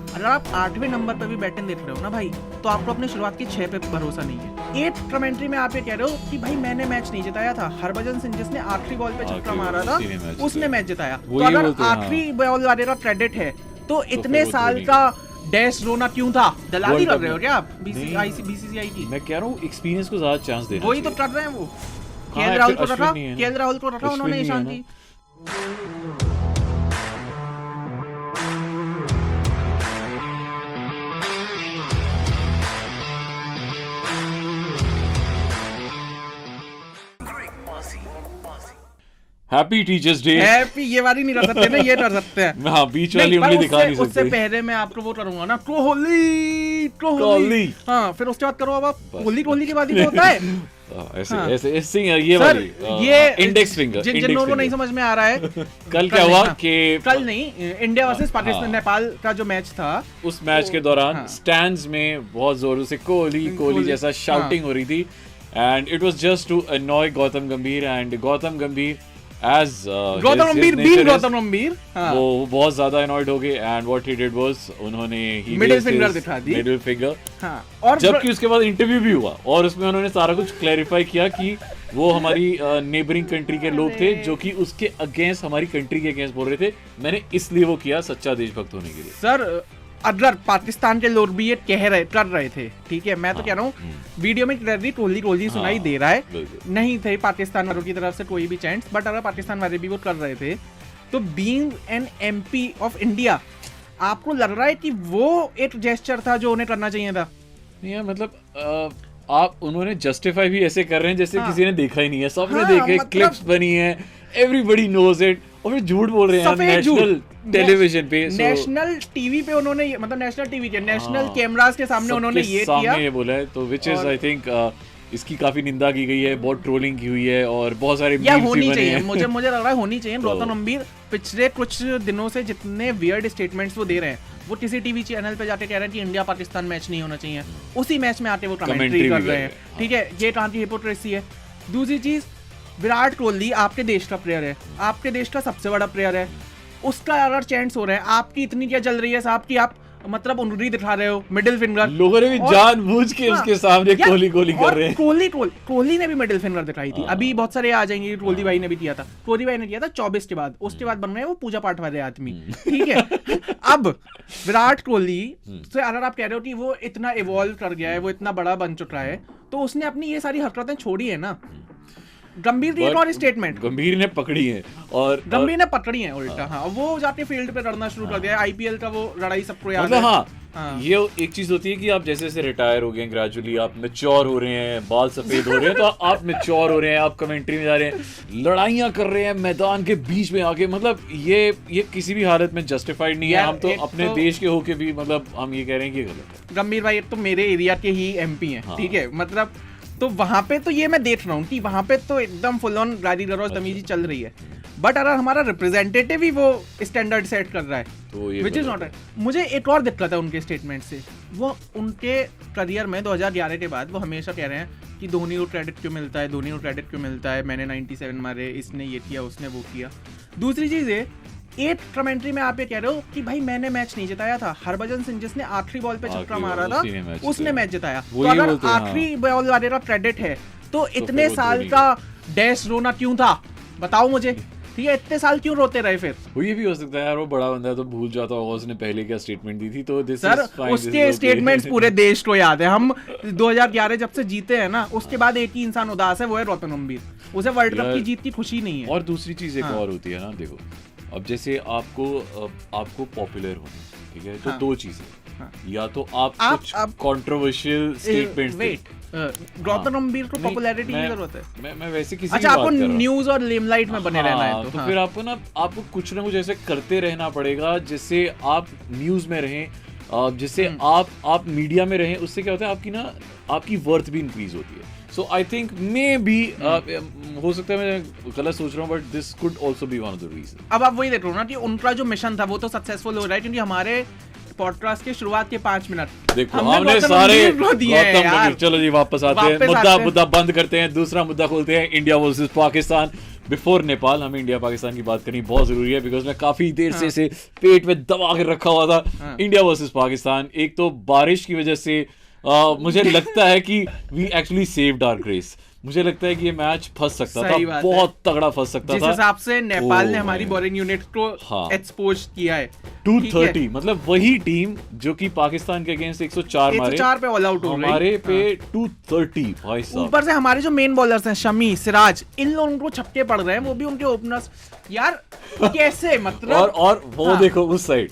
अगर आप 8वें नंबर पे भी बैटिंग देख रहे हो ना भाई, तो आपको अपने शुरुआत की 6 पे भरोसा नहीं है। 8 कमेंट्री में आप ये कह रहे हो कि भाई मैंने मैच नहीं जिताया था, हरभजन सिंह जिसने आखिरी बॉल पे छक्का मारा था उसने मैच जिताया। तो अगर आखिरी बॉल वाले का क्रेडिट है तो इतने साल का डैश रोना क्यों था? दलाली कर रहे हो क्या आप बीसीसीआई की? मैं कह रहा हूँ एक्सपीरियंस को ज्यादा चांस देना वही तो कर रहे हैं वो। केएल राहुल को रखा उन्होंने Ishaan. Happy teachers day. Happy ये वाली नहीं कर सकते ना, ये कर सकते हैं। हाँ, बीच वाली उंगली दिखा नहीं सकते। उससे पहले मैं आपको वो करूंगा ना, कोहली। हाँ, फिर उसके बाद करो। अब आप कोहली के बाद ही होता है ऐसे ये वाली इंडेक्स फिंगर। जिन लोगों को नहीं समझ में आ रहा है, कल क्या हुआ कि कल नहीं, इंडिया वर्सेस पाकिस्तान नेपाल का जो मैच था, उस मैच के दौरान स्टैंड्स में बहुत जोरों से कोहली जैसा शाउटिंग हो रही थी, and it was just to annoy Gautam Gambhir. And Gautam गंभीर गौतम गंभीर वो बहुत ज्यादा अनॉयड हो गए, and what he did was उन्होंने मिडिल फिंगर दिखा दी, मिडिल फिंगर। और जबकि उसके बाद इंटरव्यू भी हुआ और उसमें उन्होंने सारा कुछ क्लैरिफाई किया कि वो हमारी नेबरिंग कंट्री के लोग थे जो कि उसके अगेंस्ट, हमारी कंट्री के अगेंस्ट बोल रहे थे। मैंने इसलिए वो किया सच्चा देशभक्त होने के लिए। सर अगर पाकिस्तान के लोग भी ये कर रहे थे, ठीक है, मैं तो कह रहा हूँ वीडियो में कोहली सुनाई दे रहा है, नहीं थे पाकिस्तान वालों की तरफ से कोई भी चैंट्स, बट अगर पाकिस्तान वाले भी वो कर रहे थे तो being an MP of India, आपको लग रहा है कि वो एक जेस्चर था जो उन्हें करना चाहिए था? नहीं, मतलब आप उन्होंने जस्टिफाई भी ऐसे कर रहे हैं जैसे किसी ने देखा ही नहीं है। सबने देखे, क्लिप्स बनी है, एवरीबॉडी नोज इट, और फिर झूठ बोल रहे हैं नेशनल टेलीविजन पे, नेशनल टीवी पे उन्होंने, मतलब नेशनल टीवी के नेशनल कैमरास के सामने उन्होंने ये किया, ये बोला है। तो विच इज आई थिंक इसकी काफी निंदा की गई है, बहुत ट्रोलिंग की हुई है और बहुत सारे मीम्स भी बने हैं। मुझे लग रहा है होनी चाहिए। गौतम गंभीर पिछले कुछ दिनों से जितने वियर्ड स्टेटमेंट्स वो दे रहे हैं, वो किसी टीवी चैनल पे जाके कह रहे हैं कि इंडिया पाकिस्तान मैच नहीं होना चाहिए, उसी मैच में आते वो कमेंट्री कर रहे हैं, ठीक है, ये कहाँ की हिपोक्रेसी है। दूसरी चीज, विराट कोहली आपके देश का प्लेयर है, आपके देश का सबसे बड़ा प्लेयर है, उसका अगर चैंट्स हो रहे हैं, आपकी इतनी क्या चल रही है साहब कि आप मतलब उंगली दिखा रहे हो, मिडिल फिंगर। लोगों ने भी जानबूझ के उसके सामने कोहली कर रहे हैं। कोहली ने भी मिडिल फिंगर दिखाई थी। अभी बहुत सारे आ जाएंगे, कोहली भाई ने भी किया था, कोहली भाई ने किया था 24 के बाद, उसके बाद बन रहे हैं वो पूजा पाठ वाले आदमी, ठीक है। अब विराट कोहली से अगर आप कह रहे हो कि वो इतना इवॉल्व कर गया है, वो इतना बड़ा बन चुका है, तो उसने अपनी ये सारी हरकतें छोड़ी है ना। गंभीर की एक और स्टेटमेंट गंभीर ने पकड़ी है, और गंभीर ने पकड़ी है उल्टा। हाँ, वो जाके फील्ड पे लड़ना शुरू कर दिया है। आईपीएल का वो लड़ाई सबको याद है। हाँ, ये एक चीज होती है कि आप जैसे जैसे रिटायर हो गए, ग्रेजुअली आप मैच्योर हो रहे हैं, बाल सफेद हो रहे हैं, तो आप मैच्योर हो रहे हैं, आप कमेंट्री में जा रहे हैं, लड़ाइयां कर रहे हैं मैदान के बीच में आके। मतलब ये किसी भी हालत में जस्टिफाइड नहीं है। हम तो अपने देश के होके भी मतलब हम ये कह रहे हैं कि गलत है। गंभीर भाई तो मेरे एरिया के ही एमपी हैं, ठीक है, मतलब तो वहां पे तो ये मैं देख रहा हूँ कि वहां पे तो एकदम फुल ऑन गाली गलौज तमीजी चल रही है, बट अगर हमारा रिप्रेजेंटेटिव ही वो स्टैंडर्ड सेट कर रहा है तो विच इज नॉट। मुझे एक और दिक्कत है उनके स्टेटमेंट से। वो उनके करियर में 2011 के बाद वो हमेशा कह रहे हैं कि धोनी को क्रेडिट क्यों मिलता है, मैंने 97 मारे, इसने ये किया, उसने वो किया। दूसरी चीज है, 8 कमेंट्री में आप ये कह रहे हो कि भाई मैंने मैच नहीं जिताया था, हरभजन सिंह जिसने आखिरी बॉल पे छक्का मारा था उसने मैच जिताया। तो अगर आखिरी बॉल वाले का क्रेडिट है तो इतने साल का डैश रोना क्यों था? बताओ मुझे, ठीक है, इतने साल क्यों रोते रहे? फिर वो ये भी हो सकता है यार, वो बड़ा बंदा है तो भूल जाता होगा उसने पहले क्या स्टेटमेंट दी थी। तो सर उसके स्टेटमेंट्स पूरे देश को याद है। हम 2011 जब से जीते हैं ना, उसके बाद एक ही इंसान उदास है, वो है गौतम गंभीर। उसे वर्ल्ड कप की जीत की खुशी नहीं है। और दूसरी चीज एक और होती है ना, देखो अब जैसे आपको पॉपुलर होना, ठीक है, तो दो चीजें, या तो आप कुछ कंट्रोवर्शियल स्टेटमेंट्स। गौतम गंभीर को पॉपुलैरिटी की जरूरत है। मैं वैसे किसी अच्छा, आपको न्यूज और लिमलाइट में बने रहना है तो फिर आपको कुछ ना कुछ ऐसे करते रहना पड़ेगा जिससे आप न्यूज में रहें, जिससे आप मीडिया में रहें। उससे क्या होता है, आपकी वर्थ भी इंक्रीज होती है। सो आई थिंक मे बी हो सकता है मैं गलत सोच रहा हूँ, but this could also be one of the reason. अब आप वही देख रहे हो ना कि उनका जो मिशन था वो तो सक्सेसफुल हो रहा है, क्योंकि हमारे पॉडकास्ट के शुरुआत के 5 मिनट देखो हमने सारे गौतम, चलो जी वापस आते हैं, मुद्दा बंद करते हैं, दूसरा मुद्दा खोलते हैं, India versus Pakistan. Before Nepal हमें इंडिया पाकिस्तान की बात करनी बहुत जरूरी है, बिकॉज मैं काफी देर से इसे पेट में दबा के रखा हुआ था। इंडिया वर्सेस पाकिस्तान, एक तो बारिश की वजह से मुझे लगता है कि we actually saved our grace. मुझे लगता है कि ये मैच फंस सकता था, बहुत तगड़ा फंस सकता था। जिस हिसाब से नेपाल ने हमारी बॉलिंग यूनिट को एक्सपोज किया है 230, मतलब वही टीम जो कि पाकिस्तान के अगेंस्ट 104 मारे, 104 पे ऑल आउट हो गई, हमारे पे 230 भाई साहब। ऊपर से हमारे जो मेन बॉलर्स हैं शमी, सिराज, इन लोगों को छक्के पड़ रहे हैं, वो भी उनके ओपनर्स यार कैसे, मतलब और वो देखो उस साइड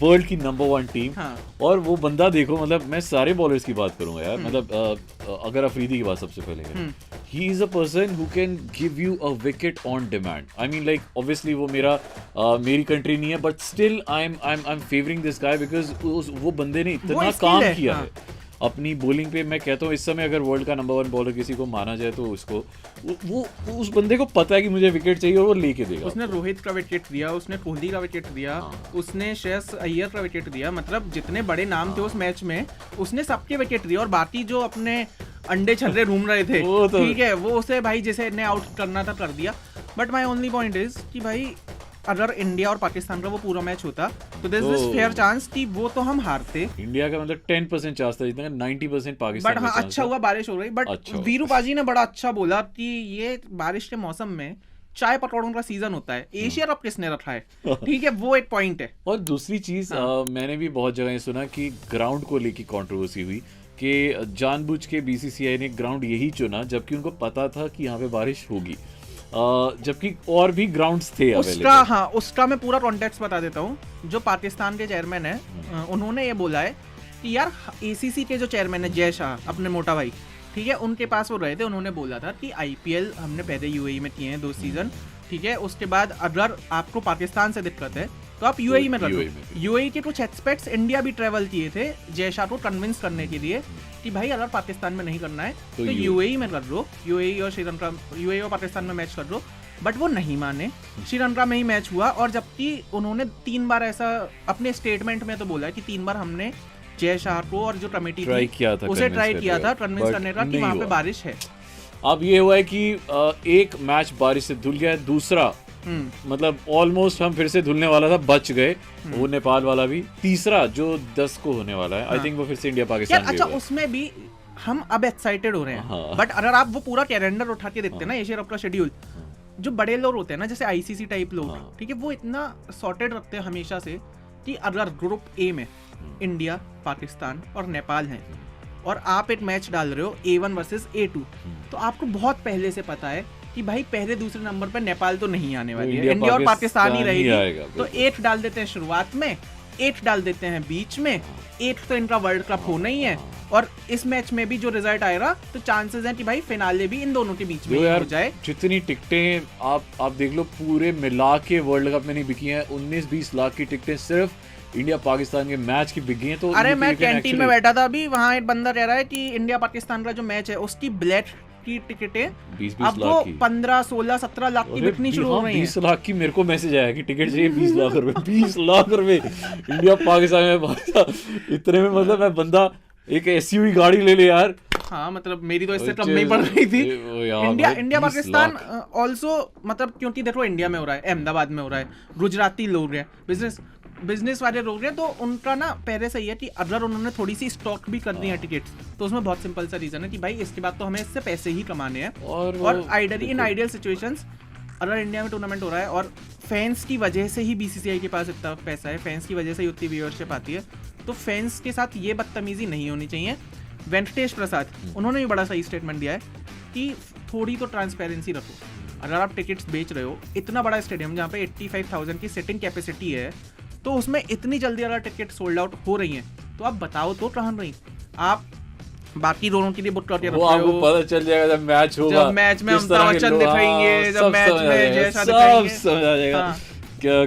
वर्ल्ड की नंबर 1 टीम, और वो बंदा देखो, मतलब मैं सारे बॉलर्स की बात करूंगा यार, मतलब अगर अफरीदी की बात सबसे पहले है, he is a person who can give you a wicket on demand. I mean, like obviously वो मेरी कंट्री नहीं है, but still I'm favoring this guy because वो बंदे ने इतना काम किया है अपनी बॉलिंग पे। मैं कहता हूँ इस समय अगर वर्ल्ड का नंबर 1 बॉलर किसी को माना जाए तो उसको वो उस बंदे को पता है कि मुझे विकेट चाहिए और वो लेके देगा। उसने रोहित का विकेट दिया, उसने कोहली का विकेट दिया, उसने श्रेयस अय्यर का विकेट दिया, मतलब जितने बड़े नाम थे उस मैच में उसने सबके विकेट दिया। और बाकी जो अपने अंडे छर्रे घूम रहे थे ठीक है, वो उसे भाई जिसे ने आउट करना था कर दिया। But my only point is कि भाई अगर इंडिया और पाकिस्तान का वो पूरा मैच होता तो देयर इज फेयर चांस कि वो तो हम हारते। इंडिया का मतलब 10% चांस था जितना 90% पाकिस्तान। बट हाँ अच्छा हुआ बारिश हो रही। बट वीरू पाजी ने बड़ा अच्छा बोला कि ये बारिश के मौसम में चाय पकौड़ों का सीजन होता है, एशिया कप किसने रखा है, ठीक है, वो एक पॉइंट है। और दूसरी चीज मैंने भी बहुत जगह सुना कि ग्राउंड को लेकर कंट्रोवर्सी हुई कि जानबूझ के बीसीसीआई ने ग्राउंड यही चुना जबकि उनको पता था कि यहाँ पे बारिश होगी, जबकि और भी ग्राउंड्स थे अवेलेबल। उसका मैं पूरा कॉन्टेक्स्ट बता देता हूँ। जो पाकिस्तान के चेयरमैन है उन्होंने ये बोला है कि यार एसीसी के जो चेयरमैन है जय शाह, अपने मोटा भाई, ठीक है, उनके पास वो रहे थे, उन्होंने बोला था कि आईपीएल हमने पहले यूएई में किए हैं 2 सीजन, ठीक है, उसके बाद अगर आपको पाकिस्तान से दिक्कत है तो आप यूएई में कर लो। यूएई के कुछ एक्सपर्ट्स इंडिया भी ट्रेवल किए थे जय शाह को कन्विंस करने के लिए कि भाई अगर पाकिस्तान में नहीं करना है तो यूएई में कर लो, यूएई और श्रीलंका, यूएई और पाकिस्तान में मैच कर लो। बट वो नहीं माने, श्रीलंका में ही मैच हुआ। और जबकि उन्होंने 3 बार ऐसा अपने स्टेटमेंट में तो बोला है कि 3 बार हमने जय शाह को और जो कमेटी थी उसे ट्राई किया था कन्विंस करने का कि वहाँ पे बारिश है। अब ये हुआ है कि एक मैच बारिश से धुल गया, दूसरा मतलब ऑलमोस्ट हम फिर से धुलने वाला था, बच गए, वो नेपाल वाला भी, तीसरा जो 10 को होने वाला है, आई थिंक वो फिर से इंडिया पाकिस्तान। अच्छा उसमें भी हम अब एक्साइटेड हो रहे हैं। बट अगर आप वो पूरा कैलेंडर उठा के देखते हैं ना, एशिया कप का शेड्यूल, जो बड़े लोग होते हैं ना जैसे आईसीसी टाइप लोग, ठीक है, वो इतना सॉर्टेड रखते हैं हमेशा से कि अगर ग्रुप ए में इंडिया, पाकिस्तान और नेपाल हैं और आप एक मैच डाल रहे हो A1 वर्सेस A2, तो आपको बहुत पहले से पता है कि भाई पहले दूसरे नंबर पर नेपाल तो नहीं आने वाली है, इंडिया और पाकिस्तान ही रहेगी। तो 8 डाल देते हैं शुरुआत में, 8 डाल देते हैं बीच में, 8 तो इनका वर्ल्ड कप होना ही है। और इस मैच में भी जो रिजल्ट आएगा तो चांसेस हैं कि भाई फिनाले भी इन दोनों के बीच में हो जाए। जितनी टिकटें आप देख लो पूरे मिला के वर्ल्ड कप में नहीं बिकी हैं, 19-20 लाख की टिकटें सिर्फ इंडिया पाकिस्तान के मैच की बिक गई हैं। तो अरे मैं कैंटीन में बैठा था अभी, वहाँ एक बंदा कह रहा है कि इंडिया पाकिस्तान का जो मैच है उसकी ब्लैक की टिकटें 20-20 लाख की, 15, 16, 17 लाख की बिकनी शुरू हो रही है। 20 लाख की मेरे को मैसेज आया कि टिकट चाहिए 20 लाख रुपए 20 लाख रुपए इंडिया पाकिस्तान में। इतने में मतलब मैं बंदा एक एसयूवी गाड़ी ले ले यार। हाँ मतलब मेरी तो इससे कम नहीं पड़ रही थी। इंडिया पाकिस्तान ऑल्सो, मतलब क्योंकि देखो इंडिया में हो रहा है, अहमदाबाद में हो रहा है, गुजराती लोग हैं, बिजनेस वाले लोग हैं, तो उनका ना पहले से ही है कि अगर उन्होंने थोड़ी सी स्टॉक भी कर दी है टिकट्स, तो उसमें बहुत सिंपल सा रीजन है कि भाई इसके बाद तो हमें इससे पैसे ही कमाने हैं। और आइडियल सिचुएशंस अगर इंडिया में टूर्नामेंट हो रहा है और फैंस की वजह से ही बीसीसीआई के पास इतना पैसा है, फैंस की वजह से ही उतनी व्यूअरशिप आती है, तो फैंस के साथ ये बदतमीजी नहीं होनी चाहिए। वेंकटेश प्रसाद उन्होंने भी बड़ा सही स्टेटमेंट दिया है कि थोड़ी तो ट्रांसपेरेंसी रखो। अगर आप टिकट्स बेच रहे हो, इतना बड़ा स्टेडियम जहाँ पे 85,000 की सिटिंग कैपेसिटी है, तो उसमें इतनी जल्दी अगर टिकट सोल्ड आउट हो रही हैं तो आप बताओ तो कहाँ रही। आप बाकी दोनों के लिए बुक करके रखते हो, आपको पता चल जाएगा जब मैच होगा, जब मैच में अमिताभ बच्चन दिखाएंगे, जब मैच में जैसा दिखाएंगे, सब समझ आ जाएगा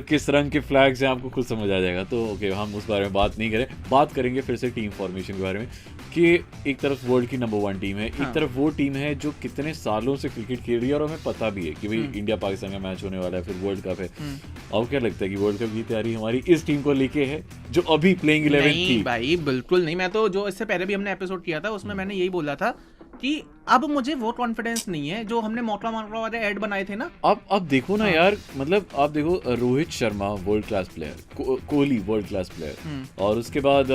किस रंग के फ्लैग्स हैं, आपको खुद समझ आ जाएगा। तो ओके, हम उस बारे में बात नहीं करें, बात करेंगे फिर से टीम फॉर्मेशन के बारे में कि एक तरफ वर्ल्ड की नंबर 1 टीम है, एक तरफ वो टीम है जो कितने सालों से क्रिकेट खेल रही है और हमें पता भी है कि भाई इंडिया पाकिस्तान का मैच होने वाला है, फिर वर्ल्ड कप है। अब क्या लगता है कि वर्ल्ड कप की तैयारी हमारी इस टीम को लेके है जो अभी प्लेइंग 11 थी? भाई बिल्कुल नहीं। मैं तो जो इससे पहले भी हमने एपिसोड किया था उसमें मैंने यही बोला था कि अब मुझे वो कॉन्फिडेंस नहीं है जो हमने मोटा वाले ऐड बनाए थे ना। अब देखो ना यार, मतलब आप देखो Rohit Sharma world class player, Kohli world class player, और उसके बाद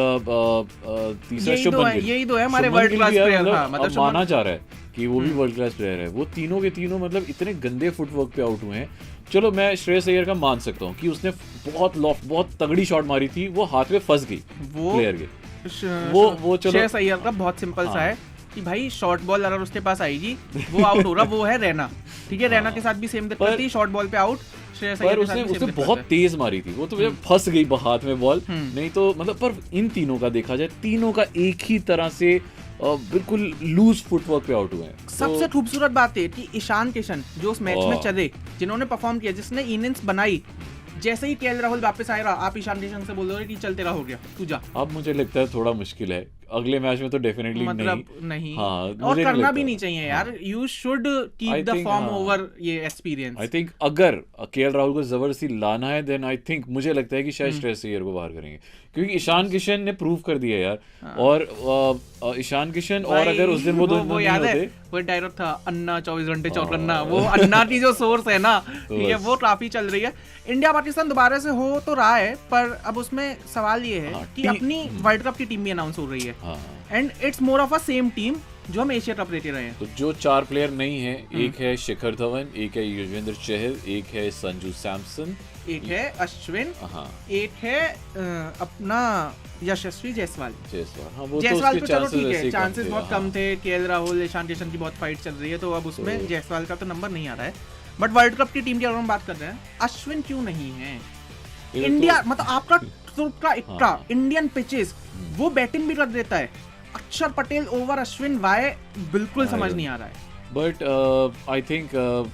तीसरा शुभमन गिल, यही दो है हमारे वर्ल्ड क्लास प्लेयर। मतलब माना जा रहा है कि वो भी वर्ल्ड क्लास प्लेयर है। वो तीनों के तीनों मतलब इतने गंदे फुटवर्क पे आउट हुए हैं। चलो मैं श्रेयस अय्यर का मान सकता हूँ कि उसने बहुत तगड़ी शॉट मारी थी, वो हाथ में फंस गई प्लेयर के। वो चलो श्रेयस अय्यर का बहुत सिंपल सा है कि भाई शॉर्ट बॉल अगर उसके पास आएगी वो आउट हो रहा, वो है रैना, ठीक है, रैना के साथ भी सेम दिक्कत थी, शॉर्ट बॉल पे आउट। श्रेयस अय्यर के साथ भी उसने बहुत तेज मारी थी, वो तो फंस गई हाथ में बॉल, नहीं तो मतलब। पर इन तीनों का देखा जाए, तीनों का एक ही तरह से बिल्कुल लूज फुटवर्क पे आउट हुए हैं। सबसे खूबसूरत बात है कि ईशान किशन जो उस मैच में चले, जिन्होंने परफॉर्म किया, जिसने इनिंग्स बनाई, जैसे ही केएल राहुल वापस आएगा आप ईशान किशन से बोल रहे हो कि चल तेरा हो गया तू जा। अब मुझे लगता है थोड़ा मुश्किल है, अगले मैच में तो डेफिनेटली मतलब नहीं। हाँ, और करना भी नहीं चाहिए यार, you should keep the form over ये एक्सपीरियंस। आई थिंक अगर केएल राहुल को जबरदस्ती लाना है, देन आई थिंक मुझे लगता है कि शायद श्रेयस अय्यर को बाहर करेंगे, क्योंकि ईशान किशन ने प्रूव कर दिया यार। और ईशान किशन, और अगर उस दिन वो दोनों नहीं होते, वो डायलॉग था अन्ना 24 घंटे चौकन्ना, वो अन्ना की जो सोर्स है ना, ठीक है, वो काफी चल रही है। इंडिया पाकिस्तान दोबारा से हो तो रहा है, पर अब उसमें सवाल ये है कि अपनी वर्ल्ड कप की टीम भी अनाउंस हो रही है, and it's more of a same team जो हम एशिया कप लेते रहे हैं। तो जो 4 प्लेयर नहीं है, एक है शिखर धवन, एक है युजवेंद्र चहल, एक है संजू सैमसन, एक है अश्विन, एक है अपना यशस्वी जायसवाल। हाँ, वो जायसवाल तो चलो ठीक है, चांसेस बहुत कम थे। केएल राहुल, ईशान किशन की बहुत फाइट चल रही है, तो अब उसमें जायसवाल का तो नंबर नहीं आ रहा है। बट वर्ल्ड कप की टीम की अगर हम बात कर रहे हैं, अश्विन क्यों नहीं है? इंडिया मतलब आपका इतना इंडियन पिचेस वो बैटिंग भी कर देता है। अक्षर पटेल ओवर अश्विन, वाई बिल्कुल समझ नहीं आ रहा है। बट आई थिंक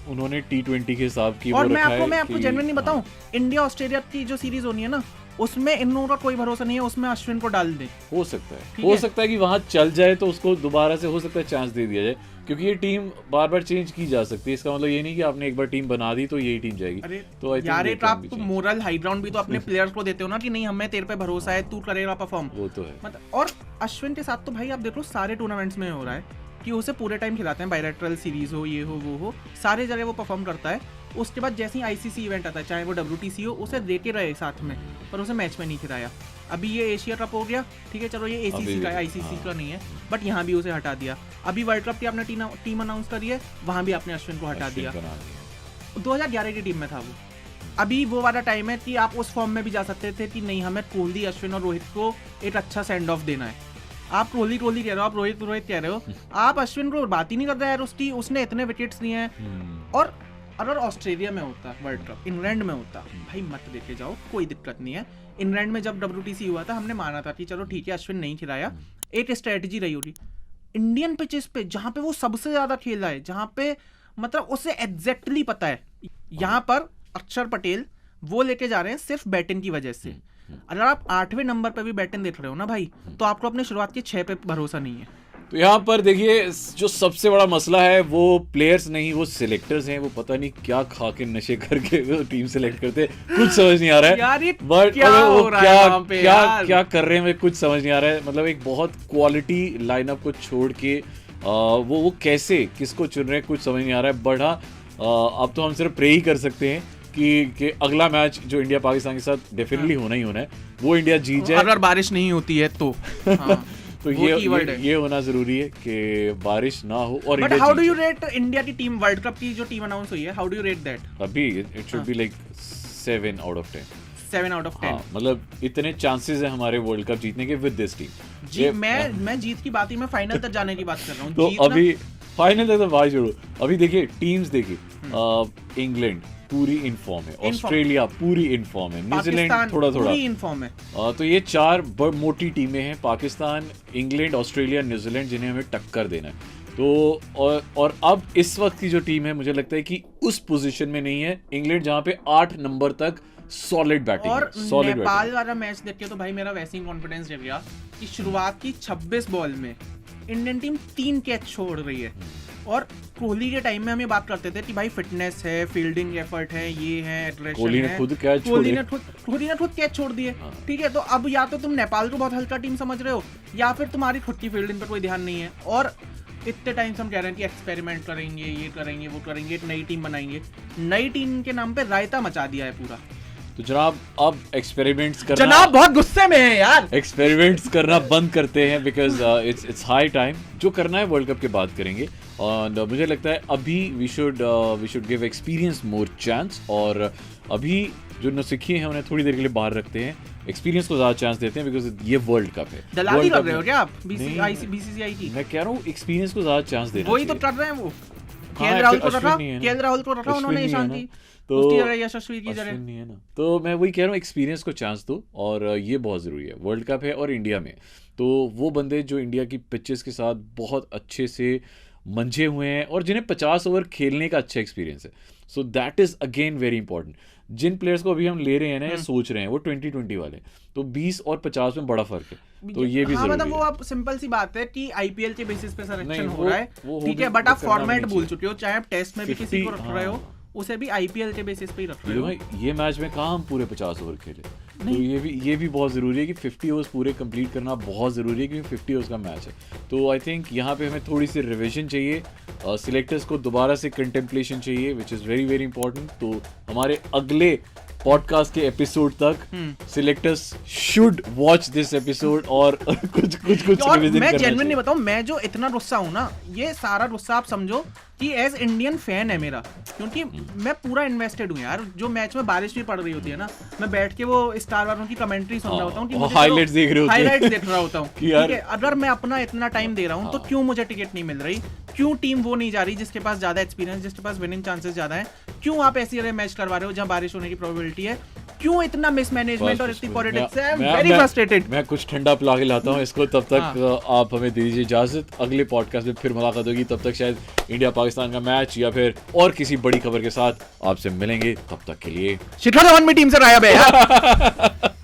उन्होंने T20 के हिसाब की और मैं आपको जेन्युइनली बताऊं, इंडिया ऑस्ट्रेलिया की जो सीरीज होनी है ना, उसमें इन लोगों का कोई भरोसा नहीं है, उसमें अश्विन को डाल दे। हो सकता है कि वहां चल जाए तो उसको दोबारा से हो सकता है चांस दे दिया जाए, क्योंकि ये टीम बार बार चेंज की जा सकती है। इसका मतलब ये नहीं कि आपने एक बार टीम बना दी तो यही टीम जाएगी। तो यार आप मोरल हाई ग्राउंड भी तो अपने प्लेयर्स को देते हो ना, कि नहीं हमें तेरे पे भरोसा है, तू करेगा परफॉर्म। वो तो है मतलब। और अश्विन के साथ तो भाई आप देखो सारे टूर्नामेंट्स में हो रहा है कि उसे पूरे टाइम खिलाते हैं, बायलैटरल सीरीज हो, ये हो वो हो, सारे जगह वो परफॉर्म करता है। उसके बाद जैसे ही आईसीसी इवेंट आता है, चाहे वो WTC हो, उसे देते रहे साथ में, पर उसे मैच में नहीं खिलाया। अभी ये एशिया कप हो गया, ठीक है, चलो ये ACC का है, ICC का नहीं है, बट यहाँ भी उसे हटा दिया। अभी वर्ल्ड कप की आपने टीम अनाउंस करी है, वहाँ भी आपने अश्विन को हटा दिया। 2011 की टीम में था वो। अभी वो वाला टाइम है कि आप उस फॉर्म में भी जा सकते थे कि नहीं, हमें कोहली, अश्विन और रोहित को एक अच्छा सेंड ऑफ देना है। आप कोहली कह रहे हो, आप रोहित कह रहे हो, आप अश्विन को बात ही नहीं कर रहे यार। उसने इतने विकेट्स लिए हैं। और अगर ऑस्ट्रेलिया में होता वर्ल्ड कप, इंग्लैंड में होता, भाई मत देखे जाओ, कोई दिक्कत नहीं है। इंग्लैंड में जब WTC हुआ था, हमने माना था कि चलो ठीक है अश्विन नहीं खिलाया, एक स्ट्रेटजी रही होगी। इंडियन पिचेस पे जहां पे वो सबसे ज्यादा खेला है, जहां पे मतलब उसे एग्जैक्टली पता है, यहाँ पर अक्षर पटेल वो लेके जा रहे हैं सिर्फ बैटिंग की वजह से। अगर आप 8वें नंबर पे भी बैटिंग देख रहे हो ना भाई, तो आपको अपने शुरुआत के 6 पे भरोसा नहीं है। तो यहाँ पर देखिए, जो सबसे बड़ा मसला है वो प्लेयर्स नहीं, वो सिलेक्टर्स हैं। वो पता नहीं क्या खा के नशे करके वो टीम सिलेक्ट करते, कुछ समझ नहीं आ रहा है यार। बट क्या हो रहा है वहाँ पे यार? क्या कर रहे हैं, मुझे कुछ समझ नहीं आ रहा है। मतलब एक बहुत क्वालिटी लाइनअप को छोड़ के वो कैसे किसको चुन रहे हैं, कुछ समझ नहीं आ रहा है। बट हाँ, अब तो हम सिर्फ प्रे ही कर सकते हैं कि अगला मैच जो इंडिया पाकिस्तान के साथ डेफिनेटली होना ही होना है, वो इंडिया जीत जाए। अगर बारिश नहीं होती है तो तो ये होना जरूरी है कि बारिश ना हो। और but how do you rate India की टीम, वर्ल्ड कप की जो टीम अनाउंस हुई है, how do you rate that? अभी it should be like 7 out of 10। 7 out of 10। हाँ, मतलब इतने चांसेस है हमारे वर्ल्ड कप जीतने के विद दिस टीम। जी, मैं जीत की बात ही, मैं फाइनल तक जाने की बात कर रहा हूँ। तो अभी फाइनल तक तो भाई जोड़ो। अभी देखिए टीम्स देखिए, इंग्लैंड पूरी इनफॉर्म है, ऑस्ट्रेलिया पूरी इनफॉर्म है, न्यूजीलैंड थोड़ा पूरी इनफॉर्म है। तो ये 4 मोटी टीमें हैं, पाकिस्तान, इंग्लैंड, ऑस्ट्रेलिया, न्यूजीलैंड, जिन्हें हमें टक्कर देना है। तो और अब इस वक्त की जो टीम है, मुझे लगता है कि उस पोजीशन में नहीं है इंग्लैंड जहां पे 8 नंबर तक सॉलिड बैटिंग। और नेपाल वाला मैच देख के तो भाई मेरा वैसे ही कॉन्फिडेंस जग गया कि शुरुआत की 26 बॉल में इंडियन टीम 3 कैच छोड़ रही है। और कोहली के टाइम में हम ये बात करते थे कि भाई फिटनेस है, फील्डिंग एफर्ट है, ये है, एग्रेशन है। कोहली ने खुद कैच छोड़ दिए। ठीक है, तो अब या तो तुम नेपाल को बहुत हल्का टीम समझ रहे हो, या फिर तुम्हारी खुद की फील्डिंग पर कोई ध्यान नहीं है। और इतने टाइम से हम कह रहे हैं कि एक्सपेरिमेंट करेंगे, ये करेंगे, वो करेंगे, एक नई टीम बनाएंगे, नई टीम के नाम पे रायता मचा दिया है पूरा। तो जनाब अब एक्सपेरिमेंट्स करना, जनाब बहुत गुस्से में है यार, एक्सपेरिमेंट्स करना बंद करते हैं बिकॉज इट्स हाई टाइम। जो करना है वर्ल्ड कप के बाद करेंगे और मुझे लगता है अभी we should give experience more chance. और अभी जो नौसिखिए हैं उन्हें थोड़ी देर के लिए बाहर रखते हैं, एक्सपीरियंस को ज़्यादा चांस देते हैं बिकॉज ये वर्ल्ड कप है। दलाली World कर Cup रहे हो में- क्या आप नहीं, बीसीसीआई की? मैं कह रहा हूँ एक्सपीरियंस को ज़्यादा चांस देना वही तो चाहिए। कर रहे हैं वो। हाँ, केएल राहुल को अश्विन रखा, नहीं है ना। केएल राहुल को रखा अश्विन उन्होंने नहीं है ईशान ना। की तो उसकी जगह यशस्वी की जगह। अश्विन नहीं है ना। तो मैं वही कह रहा हूँ एक्सपीरियंस को चांस दो और ये बहुत ज़रूरी है। वर्ल्ड कप है और इंडिया में, तो वो बंदे जो इंडिया की पिचेस के साथ बहुत अच्छे से मंझे हुए हैं और जिन्हें 50 ओवर खेलने का अच्छा एक्सपीरियंस है, so that is again very important. जिन प्लेयर्स को अभी हम ले रहे हैं ना या सोच रहे हैं वो 2020 वाले, तो 20 और 50 में बड़ा फर्क है, तो ये भी हाँ, जरूरी मतलब वो है। अब सिंपल सी बात है कि आईपीएल के बेसिस पे नहीं, सिलेक्शन हो वो- रहा वो है, हो ठीक भी- है, बट वो आप करना भी फॉर्मेट नहीं भूल चाहिए। चुके हो, चाहे आप टेस्ट में भी किसी को 50, रख रहे हो, हाँ। उसे भी आईपीएल के बेसिस पे ही रख रहे हो। भाई ये मैच में कहाँ हम पूरे 50 ओवर खेले, तो ये भी बहुत ज़रूरी है कि 50 ओवर्स पूरे कंप्लीट करना बहुत ज़रूरी है क्योंकि 50 ओवर्स का मैच है। तो आई थिंक यहाँ पे हमें थोड़ी सी रिविजन चाहिए, सिलेक्टर्स को दोबारा से कंटेम्पलेशन चाहिए which is very very important. तो हमारे अगले पॉडकास्ट के एपिसोड तक selectors should watch this episode और कुछ और रिविजन मैं करना जेन्युइनली चाहिए। बताऊं, मैं जो इतना गुस्सा हूं ना, ये सारा गुस्सा आप समझो कि एज इंडियन फैन है मेरा, क्योंकि मैं पूरा इन्वेस्टेड हूं यार। जो मैच में बारिश भी पड़ रही होती है ना, मैं बैठ के वो स्टार वालों की कमेंट्री सुन रहा होता हूं कि और highlights देख रहे होते हैं। हाइलाइट्स देख रहा होता हूं कि यार- ठीक है, अगर मैं अपना इतना टाइम दे रहा हूं तो क्यों मुझे टिकट नहीं मिल रही, क्यों टीम वो नहीं जा रही जिसके पास ज्यादा एक्सपीरियंस, जिसके पास विनिंग चांसेस ज्यादा है, क्यों आप ऐसी जगह मैच करवा रहे हो जहां बारिश होने की प्रोबेबिलिटी है, क्यों इतना मिसमैनेजमेंट और इतनी पॉलिटिक्स है। I am very frustrated. मैं कुछ ठंडा पिला के लाता हूँ इसको, तब तक हाँ। आप हमें दे दीजिए इजाजत। अगले पॉडकास्ट में फिर मुलाकात होगी, तब तक शायद इंडिया पाकिस्तान का मैच या फिर और किसी बड़ी खबर के साथ आपसे मिलेंगे। तब तक के लिए शिखर धवन भी टीम से गायब है यार।